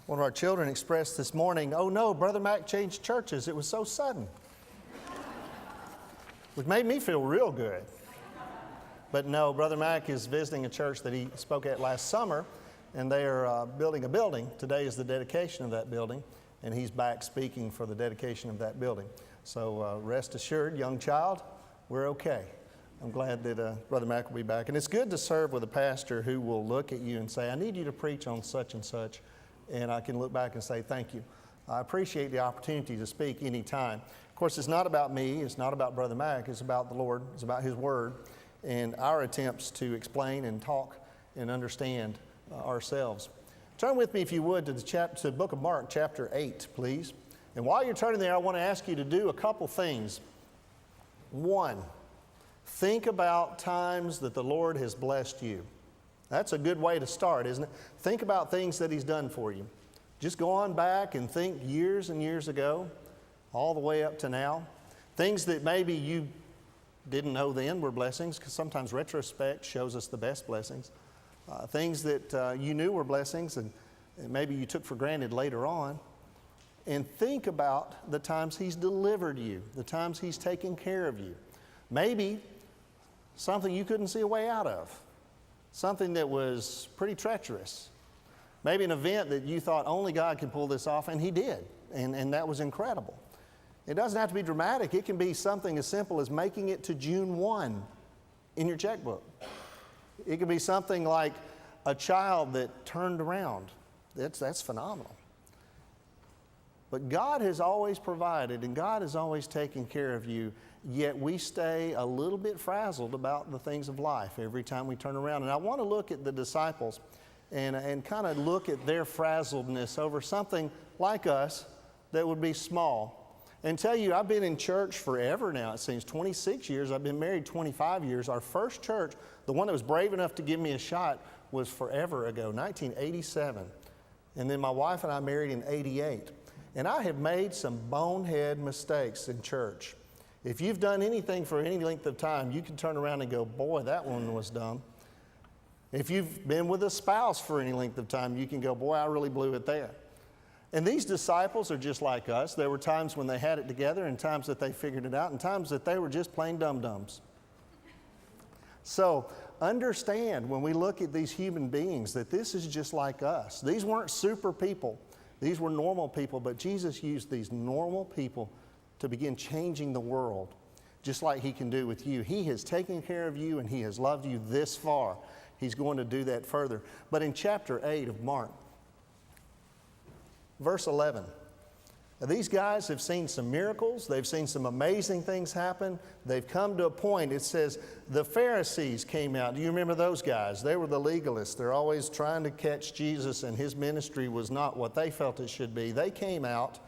One of our children expressed this morning, "Oh no, Brother Mac changed churches. It was so sudden." Which made me feel real good. But no, Brother Mac is visiting a church that he spoke at last summer, and they are building a building. Today is the dedication of that building, and he's back speaking for the dedication of that building. So rest assured, young child, we're okay. I'm glad that Brother Mac will be back. And it's good to serve with a pastor who will look at you and say, "I need you to preach on such and such," and I can look back and say, "Thank you." I appreciate the opportunity to speak anytime. Of course, it's not about me, it's not about Brother Mac, it's about the Lord, it's about His Word, and our attempts to explain and talk and understand ourselves. Turn with me, if you would, to the book of Mark, chapter 8, please. And while you're turning there, I want to ask you to do a couple things. One, think about times that the Lord has blessed you. That's a good way to start, isn't it? Think about things that He's done for you. Just go on back and think years and years ago, all the way up to now. Things that maybe you didn't know then were blessings, because sometimes retrospect shows us the best blessings. Things that you knew were blessings and maybe you took for granted later on. And think about the times He's delivered you, the times He's taken care of you. Maybe something you couldn't see a way out of, something that was pretty treacherous. Maybe an event that you thought only God could pull this off, and He did, and that was incredible. It doesn't have to be dramatic. It can be something as simple as making it to June 1 in your checkbook. It can be something like a child that turned around. That's phenomenal. But God has always provided, and God has always taken care of you, yet we stay a little bit frazzled about the things of life every time we turn around. And I want to look at the disciples and kind of look at their frazzledness over something like us that would be small. And tell you, I've been in church forever now. It seems 26 years. I've been married 25 years. Our first church, the one that was brave enough to give me a shot, was forever ago, 1987. And then my wife and I married in 88. And I have made some bonehead mistakes in church. If you've done anything for any length of time, you can turn around and go, "Boy, that one was dumb." If you've been with a spouse for any length of time, you can go, "Boy, I really blew it there." And these disciples are just like us. There were times when they had it together and times that they figured it out and times that they were just plain dum-dums. So understand when we look at these human beings that this is just like us. These weren't super people. These were normal people, but Jesus used these normal people to begin changing the world, just like He can do with you. He has taken care of you and He has loved you this far. He's going to do that further. But in chapter 8 of Mark, verse 11, these guys have seen some miracles. They've seen some amazing things happen. They've come to a point, it says, the Pharisees came out. Do you remember those guys? They were the legalists. They're always trying to catch Jesus, and His ministry was not what they felt it should be. They came out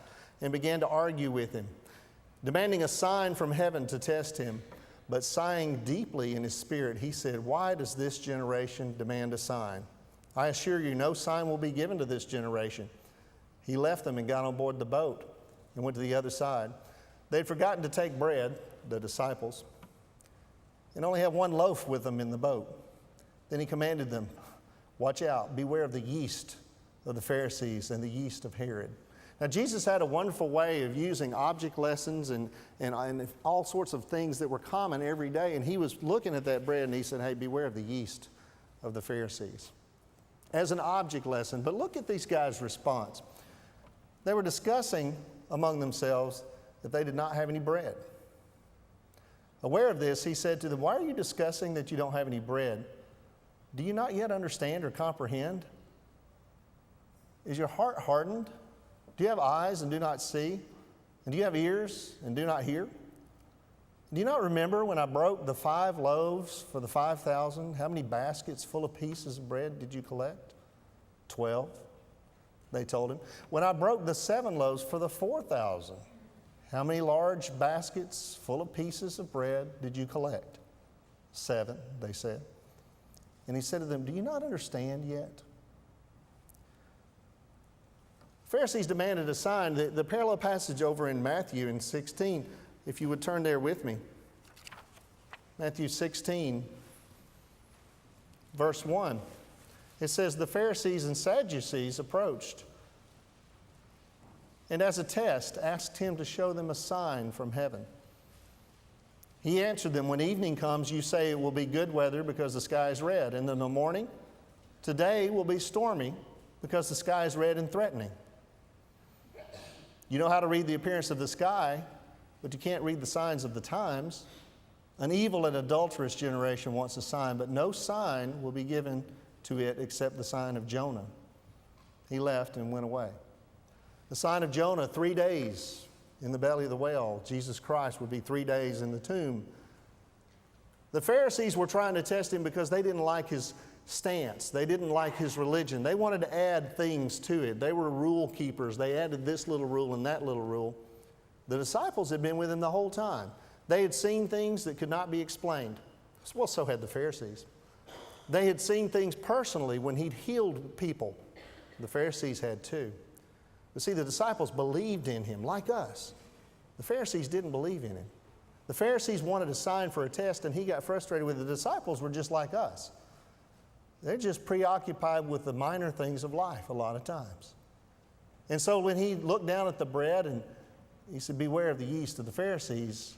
and began to argue with Him, demanding a sign from heaven to test Him. But sighing deeply in his spirit, he said, "Why does this generation demand a sign? I assure you, no sign will be given to this generation." He left them and got on board the boat and went to the other side. They'd forgotten to take bread, the disciples, and only had one loaf with them in the boat. Then He commanded them, "Watch out, beware of the yeast of the Pharisees and the yeast of Herod." Now, Jesus had a wonderful way of using object lessons and all sorts of things that were common every day. And He was looking at that bread and He said, "Hey, beware of the yeast of the Pharisees," as an object lesson. But look at these guys' response. They were discussing among themselves that they did not have any bread. Aware of this, He said to them, "Why are you discussing that you don't have any bread? Do you not yet understand or comprehend? Is your heart hardened? Do you have eyes and do not see? And do you have ears and do not hear? Do you not remember when I broke the 5 loaves for the 5,000? How many baskets full of pieces of bread did you collect?" 12, they told Him. "When I broke the 7 loaves for the 4,000, how many large baskets full of pieces of bread did you collect?" 7, they said. And He said to them, "Do you not understand yet?" Pharisees demanded a sign. The parallel passage over in Matthew in 16, if you would turn there with me. Matthew 16, verse 1. It says, "The Pharisees and Sadducees approached, and as a test asked him to show them a sign from heaven. He answered them, when evening comes, you say it will be good weather because the sky is red. And in the morning, today will be stormy because the sky is red and threatening. You know how to read the appearance of the sky, but you can't read the signs of the times. An evil and adulterous generation wants a sign, but no sign will be given to it except the sign of Jonah. He left and went away. The sign of Jonah, 3 days in the belly of the whale. Jesus Christ would be 3 days in the tomb. The Pharisees were trying to test him because they didn't like his stance. They didn't like his religion. They wanted to add things to it. They were rule keepers. They added this little rule and that little rule. The disciples had been with him the whole time. They had seen things that could not be explained. Well, so had the Pharisees. They had seen things personally when he'd healed people. The Pharisees had too. But see, the disciples believed in him, like us. The Pharisees didn't believe in him. The Pharisees wanted a sign for a test, and he got frustrated with it. The disciples were just like us. They're just preoccupied with the minor things of life a lot of times. And so when he looked down at the bread and he said, beware of the yeast of the Pharisees,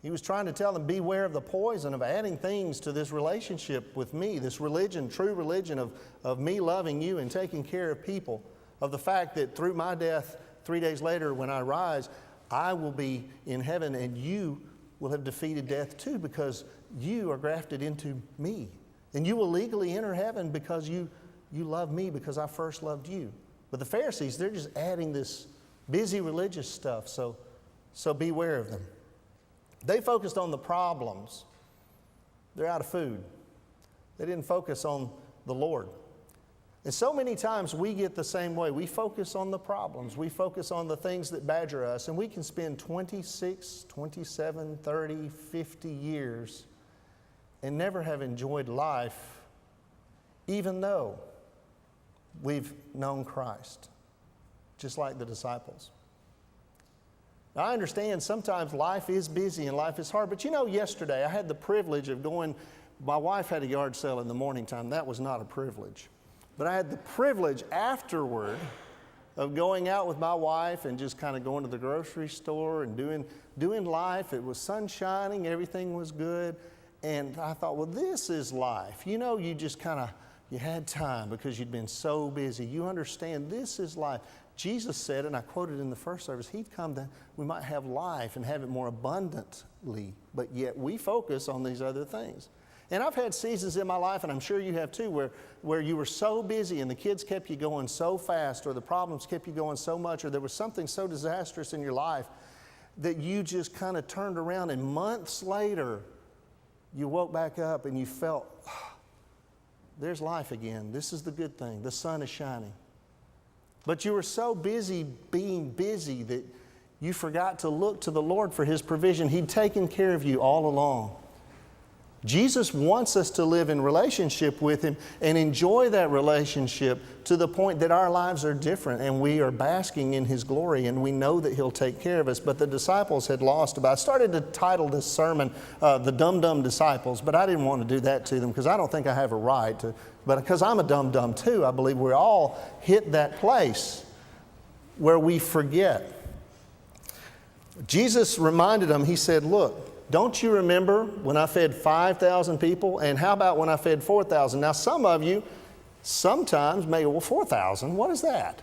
he was trying to tell them, beware of the poison of adding things to this relationship with me, this religion, true religion of me loving you and taking care of people, of the fact that through my death, 3 days later when I rise, I will be in heaven and you will have defeated death too because you are grafted into me. And you will legally enter heaven because you love me because I first loved you. But the Pharisees, they're just adding this busy religious stuff, so beware of them. They focused on the problems. They're out of food. They didn't focus on the Lord. And so many times we get the same way. We focus on the problems. We focus on the things that badger us. And we can spend 26, 27, 30, 50 years and never have enjoyed life, even though we've known Christ, just like the disciples. Now, I understand sometimes life is busy and life is hard. But you know, yesterday I had the privilege of going. My wife had a yard sale in the morning time. That was not a privilege. But I had the privilege afterward of going out with my wife and just kind of going to the grocery store and doing life. It was sun shining, everything was good. And I thought, well, this is life. You know, you just you had time because you'd been so busy. You understand this is life. Jesus said, and I quoted in the first service, he'd come that we might have life and have it more abundantly. But yet we focus on these other things. And I've had seasons in my life, and I'm sure you have too, where you were so busy and the kids kept you going so fast, or the problems kept you going so much, or there was something so disastrous in your life that you just kind of turned around, and months later you woke back up and you felt, there's life again. This is the good thing. The sun is shining. But you were so busy being busy that you forgot to look to the Lord for His provision. He'd taken care of you all along. Jesus wants us to live in relationship with Him and enjoy that relationship to the point that our lives are different and we are basking in His glory and we know that He'll take care of us. But the disciples had lost about. I started to title this sermon, The Dumb Disciples, but I didn't want to do that to them because I don't think I have a right to. But because I'm a dumb too, I believe we all hit that place where we forget. Jesus reminded them, He said, look, don't you remember when I fed 5,000 people? And how about when I fed 4,000? Now, some of you sometimes may go, well, 4,000, what is that?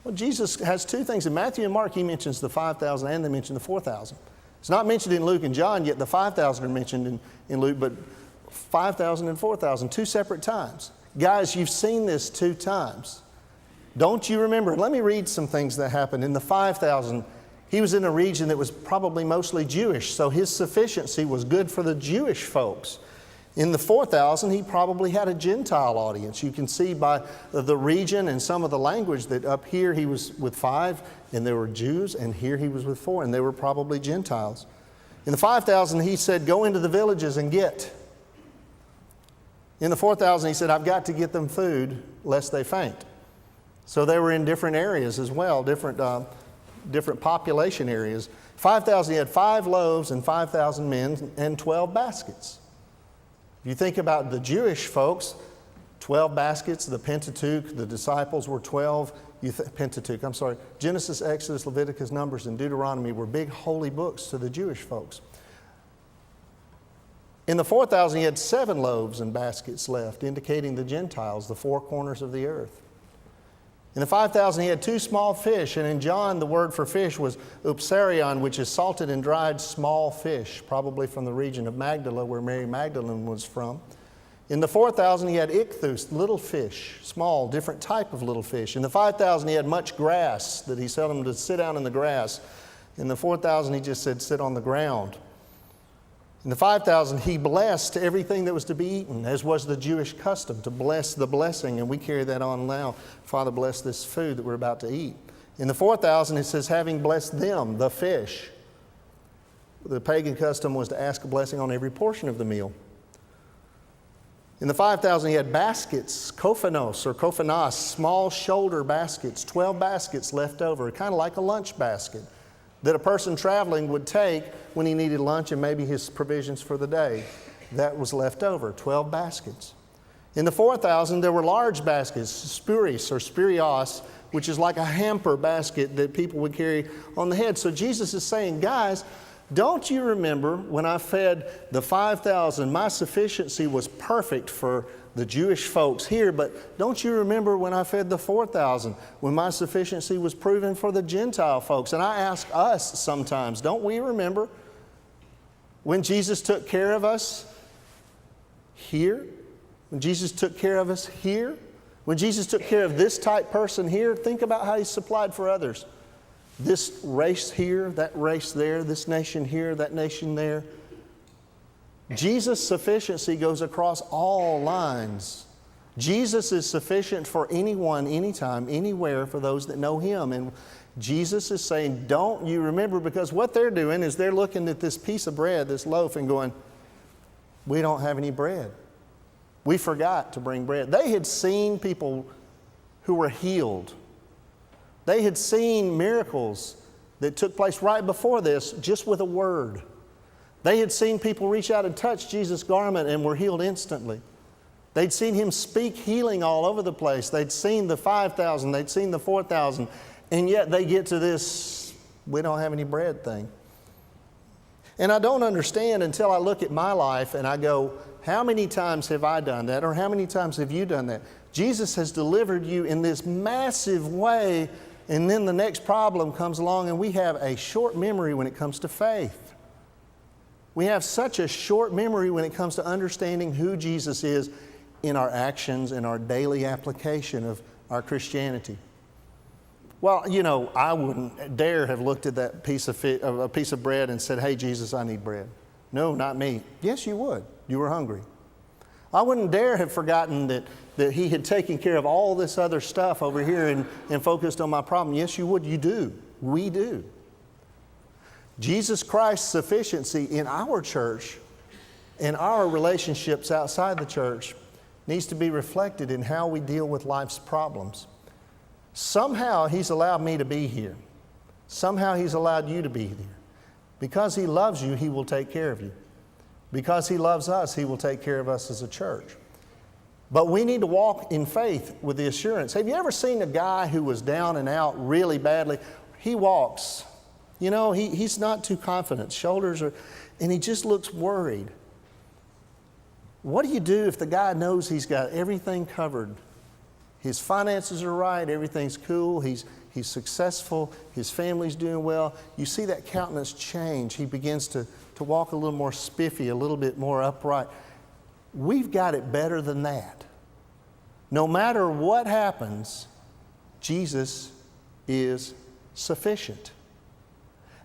Well, Jesus has two things. In Matthew and Mark, He mentions the 5,000 and they mention the 4,000. It's not mentioned in Luke and John, yet the 5,000 are mentioned in Luke, but 5,000 and 4,000, two separate times. Guys, you've seen this 2 times. Don't you remember? Let me read some things that happened. In the 5,000, He was in a region that was probably mostly Jewish, so His sufficiency was good for the Jewish folks. In the 4,000, He probably had a Gentile audience. You can see by the region and some of the language that up here He was with 5, and there were Jews, and here He was with 4, and they were probably Gentiles. In the 5,000, He said, go into the villages and get. In the 4,000, He said, I've got to get them food lest they faint. So they were in different areas as well, different population areas. 5,000, He had 5 loaves and 5,000 men and 12 baskets. If you think about the Jewish folks, 12 baskets, the Pentateuch, the disciples were 12. Genesis, Exodus, Leviticus, Numbers, and Deuteronomy were big holy books to the Jewish folks. In the 4,000, he had 7 loaves and baskets left, indicating the Gentiles, the 4 corners of the earth. In the 5,000, he had 2 small fish, and in John, the word for fish was upsarion, which is salted and dried small fish, probably from the region of Magdala, where Mary Magdalene was from. In the 4,000, he had ichthus, little fish, small, different type of little fish. In the 5,000, he had much grass, that he told them to sit down in the grass. In the 4,000, he just said, sit on the ground. In the 5,000, he blessed everything that was to be eaten, as was the Jewish custom, to bless the blessing, and we carry that on now. Father, bless this food that we're about to eat. In the 4,000, it says, having blessed them, the fish. The pagan custom was to ask a blessing on every portion of the meal. In the 5,000, he had baskets, kophanos or kophanos, small shoulder baskets, 12 baskets left over, kind of like a lunch basket that a person traveling would take when he needed lunch and maybe his provisions for the day. That was left over, 12 baskets. In the 4,000, there were large baskets, spuris or spurios, which is like a hamper basket that people would carry on the head. So Jesus is saying, guys, don't you remember when I fed the 5,000, my sufficiency was perfect for the Jewish folks here, but don't you remember when I fed the 4,000, when my sufficiency was proven for the Gentile folks? And I ask us sometimes, don't we remember when Jesus took care of us here? When Jesus took care of us here? When Jesus took care of this type person here, think about how He supplied for others. This race here, that race there, this nation here, that nation there. Jesus' sufficiency goes across all lines. Jesus is sufficient for anyone, anytime, anywhere for those that know Him. And Jesus is saying, don't you remember, because what they're doing is they're looking at this piece of bread, this loaf, and going, we don't have any bread. We forgot to bring bread. They had seen people who were healed. They had seen miracles that took place right before this just with a word. They had seen people reach out and touch Jesus' garment and were healed instantly. They'd seen Him speak healing all over the place. They'd seen the 5,000, they'd seen the 4,000, and yet they get to this, we don't have any bread thing. And I don't understand until I look at my life and I go, how many times have I done that? Or how many times have you done that? Jesus has delivered you in this massive way, and then the next problem comes along and we have a short memory when it comes to faith. We have such a short memory when it comes to understanding who Jesus is in our actions and our daily application of our Christianity. Well, you know, I wouldn't dare have looked at that piece of bread and said, hey, Jesus, I need bread. No, not me. Yes, you would. You were hungry. I wouldn't dare have forgotten that He had taken care of all this other stuff over here and focused on my problem. Yes, you would. You do. We do. Jesus Christ's sufficiency in our church, in our relationships outside the church, needs to be reflected in how we deal with life's problems. Somehow He's allowed me to be here. Somehow He's allowed you to be here. Because He loves you, He will take care of you. Because He loves us, He will take care of us as a church. But we need to walk in faith with the assurance. Have you ever seen a guy who was down and out really badly? He walks. You know, he's not too confident. And he just looks worried. What do you do if the guy knows he's got everything covered? His finances are right, everything's cool, he's successful, his family's doing well. You see that countenance change. He begins to walk a little more spiffy, a little bit more upright. We've got it better than that. No matter what happens, Jesus is sufficient.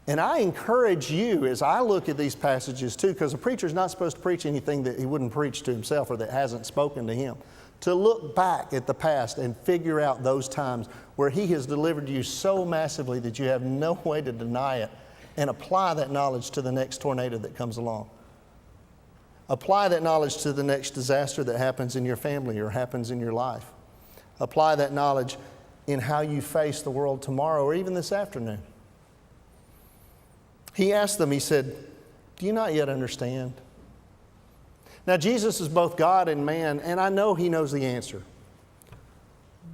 And I encourage you, as I look at these passages too, because a preacher's not supposed to preach anything that he wouldn't preach to himself or that hasn't spoken to him, to look back at the past and figure out those times where He has delivered you so massively that you have no way to deny it, and apply that knowledge to the next tornado that comes along. Apply that knowledge to the next disaster that happens in your family or happens in your life. Apply that knowledge in how you face the world tomorrow or even this afternoon. He asked them, He said, do you not yet understand? Now, Jesus is both God and man, and I know he knows the answer.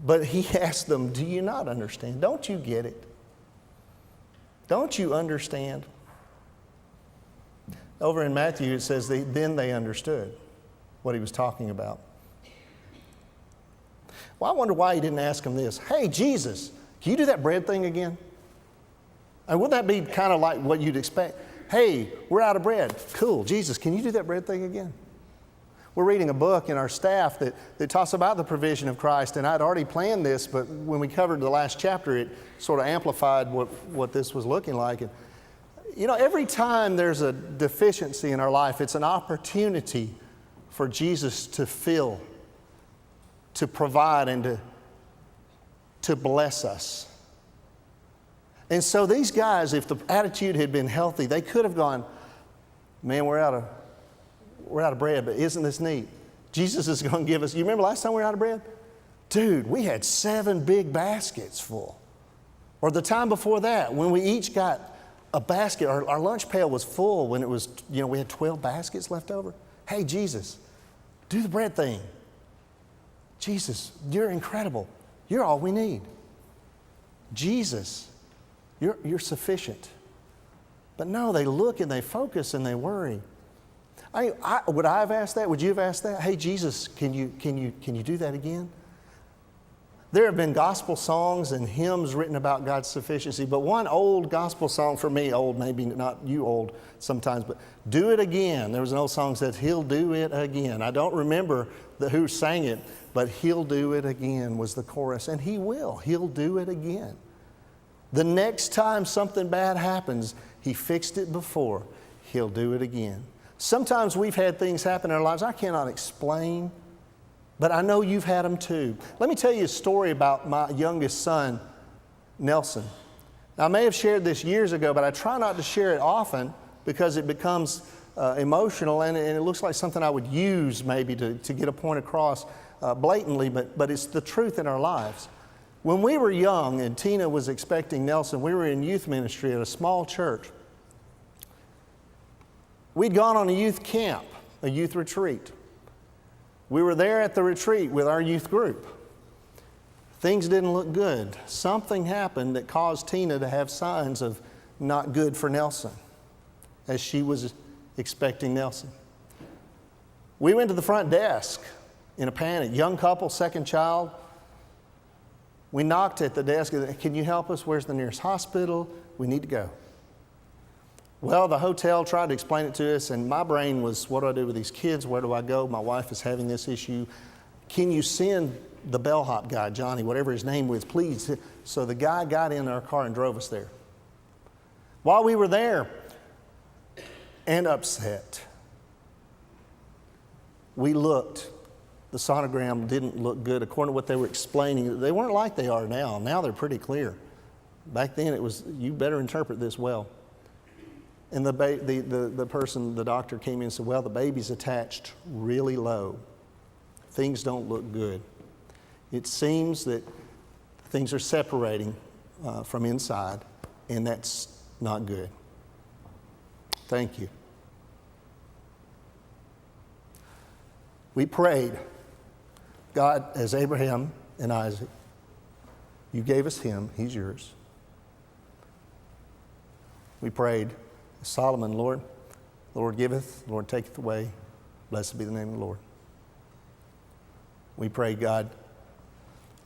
But he asked them, do you not understand? Don't you get it? Don't you understand? Over in Matthew, it says, then they understood what he was talking about. Well, I wonder why he didn't ask them this. Hey, Jesus, can you do that bread thing again? And wouldn't that be kind of like what you'd expect? Hey, we're out of bread. Cool. Jesus, can you do that bread thing again? We're reading a book in our staff that talks about the provision of Christ, and I'd already planned this, but when we covered the last chapter, it sort of amplified what this was looking like. And, you know, every time there's a deficiency in our life, it's an opportunity for Jesus to fill, to provide, and to bless us. And so these guys, if the attitude had been healthy, they could have gone, man, we're out of bread, but isn't this neat? Jesus is going to give us, you remember last time we were out of bread? Dude, we had 7 big baskets full. Or the time before that, when we each got a basket, our lunch pail was full when it was, you know, we had 12 baskets left over. Hey, Jesus, do the bread thing. Jesus, you're incredible. You're all we need. Jesus, you're sufficient. But no, they look and they focus and they worry. Would I have asked that? Would you have asked that? Hey, Jesus, can you do that again? There have been gospel songs and hymns written about God's sufficiency, but one old gospel song for me, old, maybe not you old sometimes, but Do It Again. There was an old song that says, He'll do it again. I don't remember who sang it, but He'll do it again was the chorus, and He will. He'll do it again. The next time something bad happens, He fixed it before. He'll do it again. Sometimes we've had things happen in our lives I cannot explain, but I know you've had them too. Let me tell you a story about my youngest son, Nelson. Now, I may have shared this years ago, but I try not to share it often because it becomes emotional and it looks like something I would use maybe to get a point across blatantly, but it's the truth in our lives. When we were young and Tina was expecting Nelson, we were in youth ministry at a small church. We'd gone on a youth camp, a youth retreat. We were there at the retreat with our youth group. Things didn't look good. Something happened that caused Tina to have signs of not good for Nelson as she was expecting Nelson. We went to the front desk in a panic. Young couple, second child. We knocked at the desk. Can you help us? Where's the nearest hospital? We need to go. Well, the hotel tried to explain it to us, and my brain was, what do I do with these kids? Where do I go? My wife is having this issue. Can you send the bellhop guy, Johnny, whatever his name was, please? So the guy got in our car and drove us there. While we were there, and upset, we looked. The sonogram didn't look good. According to what they were explaining, they weren't like they are now. Now they're pretty clear. Back then it was, you better interpret this well. And the person, the doctor came in and said, well, the baby's attached really low. Things don't look good. It seems that things are separating from inside, and that's not good. Thank you. We prayed, God, as Abraham and Isaac, you gave us him, he's yours. We prayed, Solomon, Lord giveth, Lord taketh away. Blessed be the name of the Lord. We pray, God,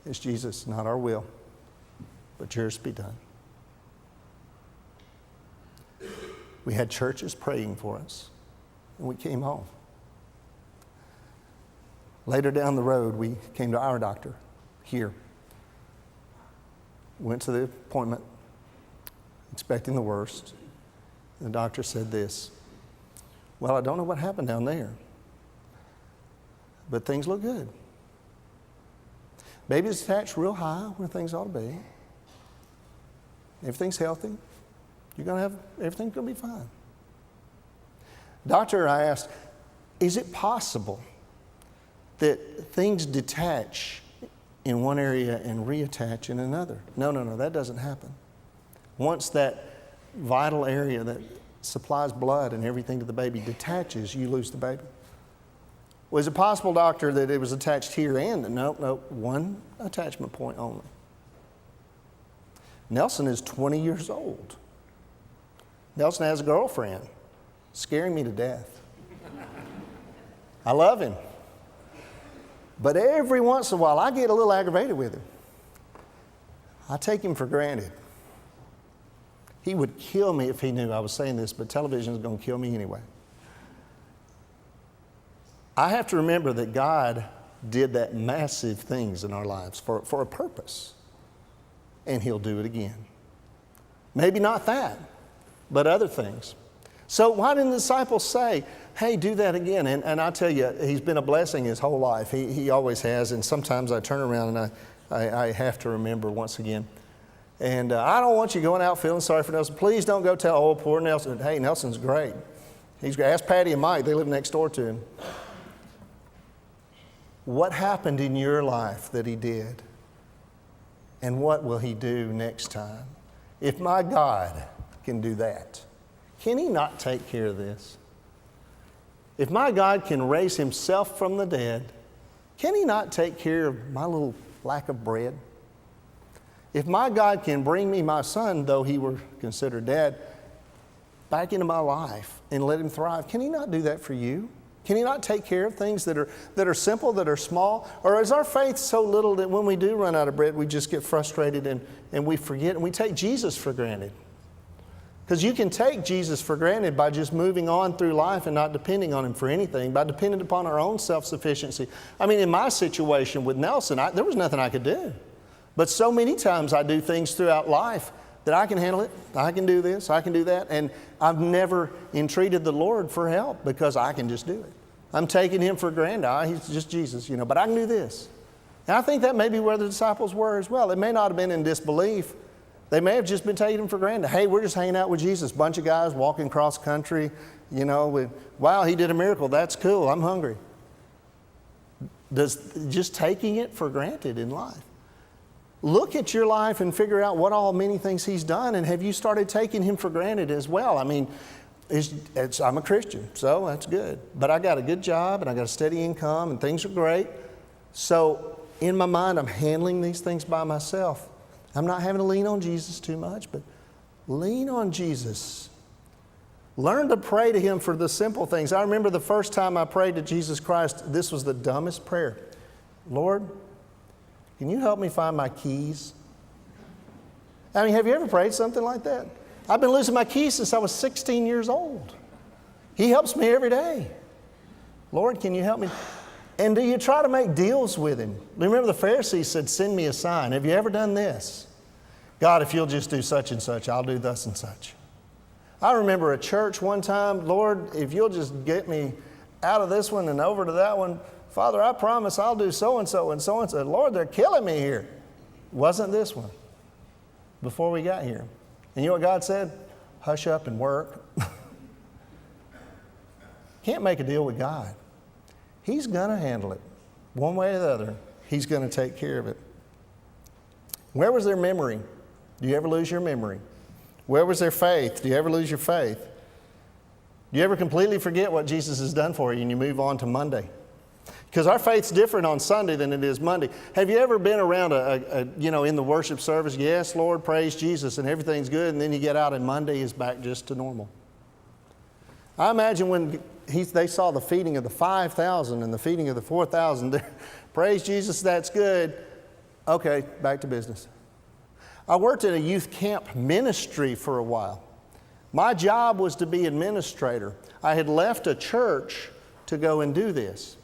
it's Jesus, not our will, but yours be done. We had churches praying for us, and we came home. Later down the road, we came to our doctor here. Went to the appointment, expecting the worst. The doctor said this, well, I don't know what happened down there, but things look good. Baby's attached real high where things ought to be. Everything's healthy. Everything's going to be fine. Doctor, I asked, is it possible that things detach in one area and reattach in another? No, that doesn't happen. Once that vital area that supplies blood and everything to the baby detaches, you lose the baby. Was it possible, doctor, that it was attached here and? No, one attachment point only. Nelson is 20 years old. Nelson has a girlfriend, scaring me to death. I love him. But every once in a while, I get a little aggravated with him. I take him for granted. He would kill me if he knew I was saying this, but television is going to kill me anyway. I have to remember that God did that massive things in our lives for a purpose. And He'll do it again. Maybe not that, but other things. So why didn't the disciples say, hey, do that again? And I tell you, he's been a blessing his whole life. He always has. And sometimes I turn around and I have to remember once again. And I don't want you going out feeling sorry for Nelson. Please don't go tell, oh, poor Nelson. Hey, Nelson's great. He's great. Ask Patty and Mike. They live next door to him. What happened in your life that he did? And what will he do next time? If my God can do that, can He not take care of this? If my God can raise Himself from the dead, can He not take care of my little lack of bread? If my God can bring me my son, though he were considered dead, back into my life and let him thrive, can He not do that for you? Can He not take care of things that are simple, that are small? Or is our faith so little that when we do run out of bread, we just get frustrated and we forget and we take Jesus for granted? Because you can take Jesus for granted by just moving on through life and not depending on Him for anything, by depending upon our own self-sufficiency. I mean, in my situation with Nelson, there was nothing I could do. But so many times I do things throughout life that I can handle it. I can do this, I can do that. And I've never entreated the Lord for help because I can just do it. I'm taking Him for granted. He's just Jesus, but I can do this. And I think that may be where the disciples were as well. It may not have been in disbelief. They may have just been taking Him for granted. Hey, we're just hanging out with Jesus. Bunch of guys walking cross country, wow, He did a miracle. That's cool. I'm hungry. Just taking it for granted in life. Look at your life and figure out what all many things He's done, and have you started taking Him for granted as well? I mean, I'm a Christian, so that's good. But I got a good job, and I got a steady income, and things are great. So in my mind, I'm handling these things by myself. I'm not having to lean on Jesus too much, but lean on Jesus. Learn to pray to Him for the simple things. I remember the first time I prayed to Jesus Christ, this was the dumbest prayer. Lord, can you help me find my keys? I mean, have you ever prayed something like that? I've been losing my keys since I was 16 years old. He helps me every day. Lord, can you help me? And do you try to make deals with Him? Remember the Pharisees said, send me a sign. Have you ever done this? God, if you'll just do such and such, I'll do thus and such. I remember a church one time, Lord, if you'll just get me out of this one and over to that one, Father, I promise I'll do so-and-so and so-and-so. Lord, they're killing me here. Wasn't this one before we got here. And you know what God said? Hush up and work. Can't make a deal with God. He's going to handle it. One way or the other, He's going to take care of it. Where was their memory? Do you ever lose your memory? Where was their faith? Do you ever lose your faith? Do you ever completely forget what Jesus has done for you and you move on to Monday? Because our faith's different on Sunday than it is Monday. Have you ever been around in the worship service, yes, Lord, praise Jesus, and everything's good, and then you get out and Monday is back just to normal? I imagine when they saw the feeding of the 5,000 and the feeding of the 4,000, praise Jesus, that's good. Okay, back to business. I worked in a youth camp ministry for a while. My job was to be administrator. I had left a church to go and do this.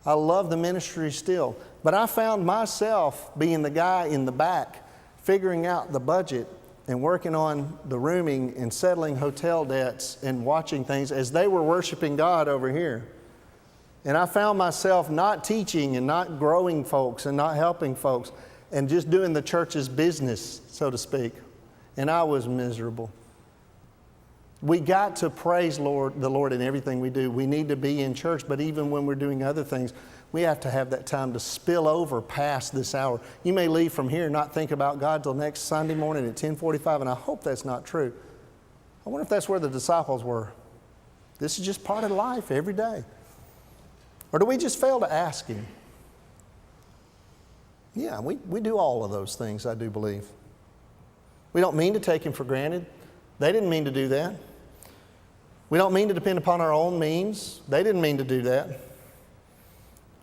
I love the ministry still, but I found myself being the guy in the back, figuring out the budget and working on the rooming and settling hotel debts and watching things as they were worshiping God over here. And I found myself not teaching and not growing folks and not helping folks and just doing the church's business, so to speak. And I was miserable. We got to praise the Lord in everything we do. We need to be in church, but even when we're doing other things, we have to have that time to spill over past this hour. You may leave from here and not think about God till next Sunday morning at 10:45, and I hope that's not true. I wonder if that's where the disciples were. This is just part of life every day. Or do we just fail to ask Him? Yeah, we do all of those things, I do believe. We don't mean to take Him for granted. They didn't mean to do that. We don't mean to depend upon our own means. They didn't mean to do that.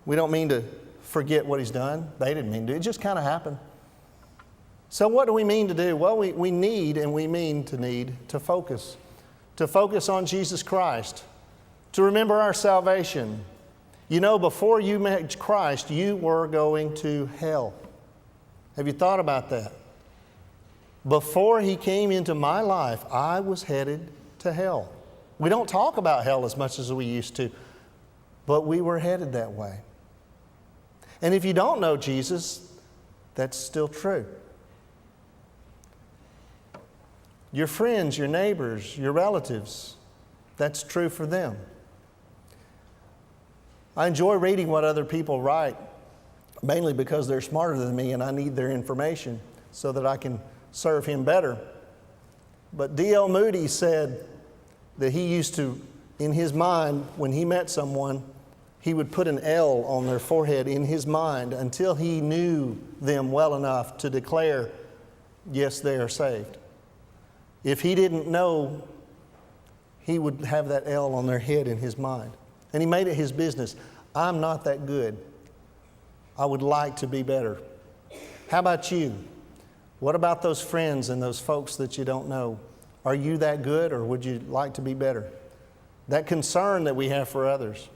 We don't mean to forget what He's done. They didn't mean to. It just kind of happened. So what do we mean to do? Well, we need and we mean to need to focus. To focus on Jesus Christ. To remember our salvation. You know, before you met Christ, you were going to hell. Have you thought about that? Before He came into my life, I was headed to hell. We don't talk about hell as much as we used to, but we were headed that way. And if you don't know Jesus, that's still true. Your friends, your neighbors, your relatives, that's true for them. I enjoy reading what other people write, mainly because they're smarter than me and I need their information so that I can serve Him better. But D.L. Moody said that he used to, in his mind, when he met someone, he would put an L on their forehead in his mind until he knew them well enough to declare, yes, they are saved. If he didn't know, he would have that L on their head in his mind. And he made it his business. I'm not that good. I would like to be better. How about you? What about those friends and those folks that you don't know? Are you that good, or would you like to be better? That concern that we have for others.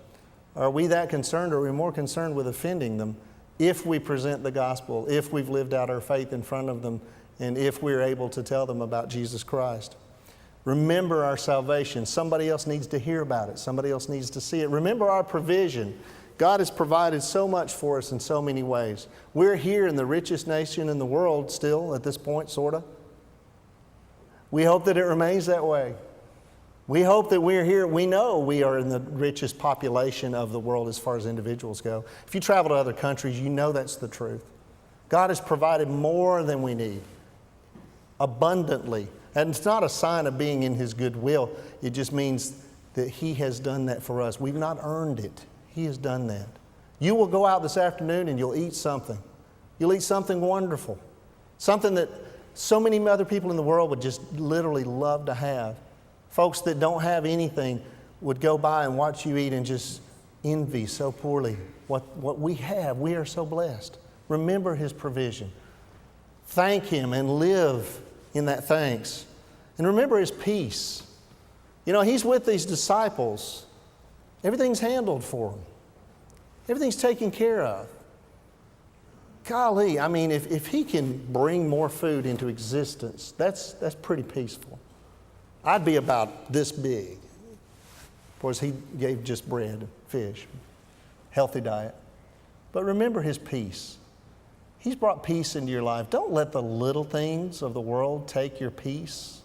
Are we that concerned, or are we more concerned with offending them if we present the gospel, if we've lived out our faith in front of them, and if we're able to tell them about Jesus Christ? Remember our salvation. Somebody else needs to hear about it. Somebody else needs to see it. Remember our provision. God has provided so much for us in so many ways. We're here in the richest nation in the world still at this point, sort of. We hope that it remains that way. We hope that we're here. We know we are in the richest population of the world as far as individuals go. If you travel to other countries, you know that's the truth. God has provided more than we need, abundantly. And it's not a sign of being in His goodwill. It just means that He has done that for us. We've not earned it. He has done that. You will go out this afternoon and you'll eat something. You'll eat something wonderful. Something that so many other people in the world would just literally love to have. Folks that don't have anything would go by and watch you eat and just envy so poorly what we have. We are so blessed. Remember His provision. Thank Him and live in that thanks. And remember His peace. You know, He's with these disciples. Everything's handled for them. Everything's taken care of. Golly, I mean, if He can bring more food into existence, that's pretty peaceful. I'd be about this big. Of course, He gave just bread and fish, healthy diet. But remember His peace. He's brought peace into your life. Don't let the little things of the world take your peace.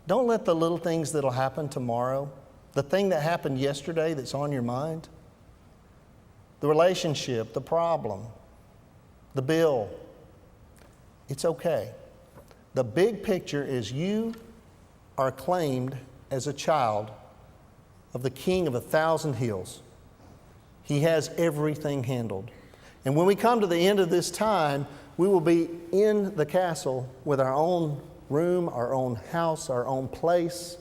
Don't let the little things that'll happen tomorrow, the thing that happened yesterday that's on your mind, the relationship, the problem, the bill, it's okay. The big picture is you are claimed as a child of the King of 1,000 hills. He has everything handled. And when we come to the end of this time, we will be in the castle with our own room, our own house, our own place.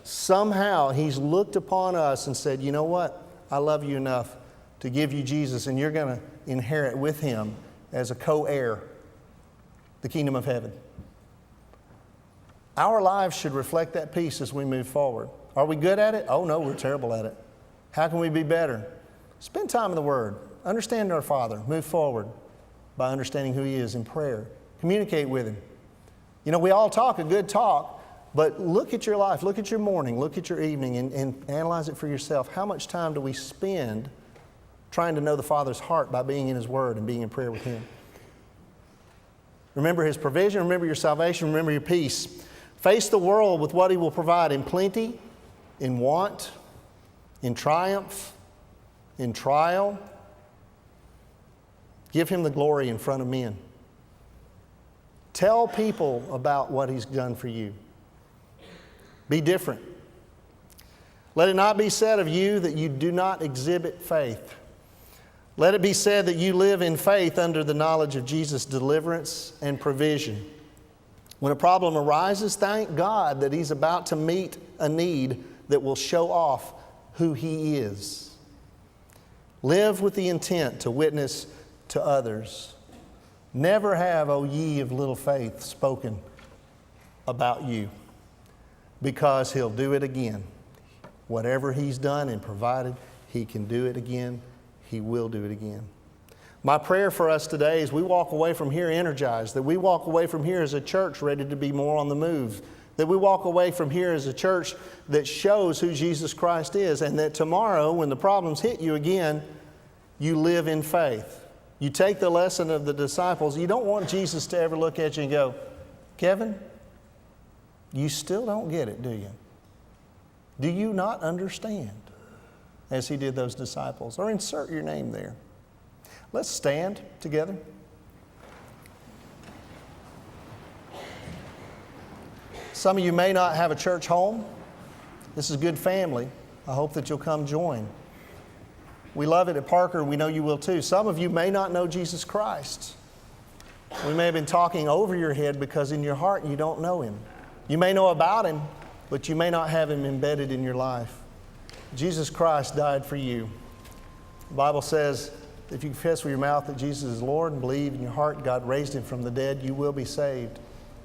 Somehow He's looked upon us and said, you know what? I love you enough to give you Jesus, and you're going to inherit with Him as a co-heir the kingdom of heaven. Our lives should reflect that peace as we move forward. Are we good at it? Oh no, we're terrible at it. How can we be better? Spend time in the Word. Understand our Father. Move forward by understanding who He is in prayer. Communicate with Him. You know, we all talk a good talk, but look at your life, look at your morning, look at your evening, and analyze it for yourself. How much time do we spend trying to know the Father's heart by being in His Word and being in prayer with Him? Remember His provision, remember your salvation, remember your peace. Face the world with what He will provide in plenty, in want, in triumph, in trial. Give Him the glory in front of men. Tell people about what He's done for you. Be different. Let it not be said of you that you do not exhibit faith. Let it be said that you live in faith under the knowledge of Jesus' deliverance and provision. When a problem arises, thank God that He's about to meet a need that will show off who He is. Live with the intent to witness to others. Never have, O ye of little faith, spoken about you, because He'll do it again. Whatever He's done and provided, He can do it again. He will do it again. My prayer for us today is we walk away from here energized, that we walk away from here as a church ready to be more on the move, that we walk away from here as a church that shows who Jesus Christ is, and that tomorrow when the problems hit you again, you live in faith. You take the lesson of the disciples. You don't want Jesus to ever look at you and go, Kevin, you still don't get it, do you? Do you not understand? As He did those disciples. Or insert your name there. Let's stand together. Some of you may not have a church home. This is good family. I hope that you'll come join. We love it at Parker. We know you will too. Some of you may not know Jesus Christ. We may have been talking over your head because in your heart you don't know Him. You may know about Him, but you may not have Him embedded in your life. Jesus Christ died for you. The Bible says if you confess with your mouth that Jesus is Lord and believe in your heart God raised Him from the dead, you will be saved.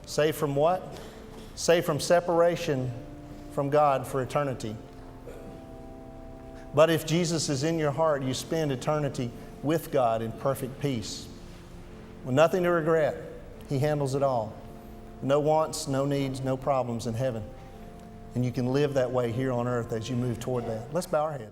Saved from what? Saved from separation from God for eternity. But if Jesus is in your heart, you spend eternity with God in perfect peace. With nothing to regret. He handles it all. No wants, no needs, no problems in heaven. And you can live that way here on earth as you move toward that. Let's bow our heads.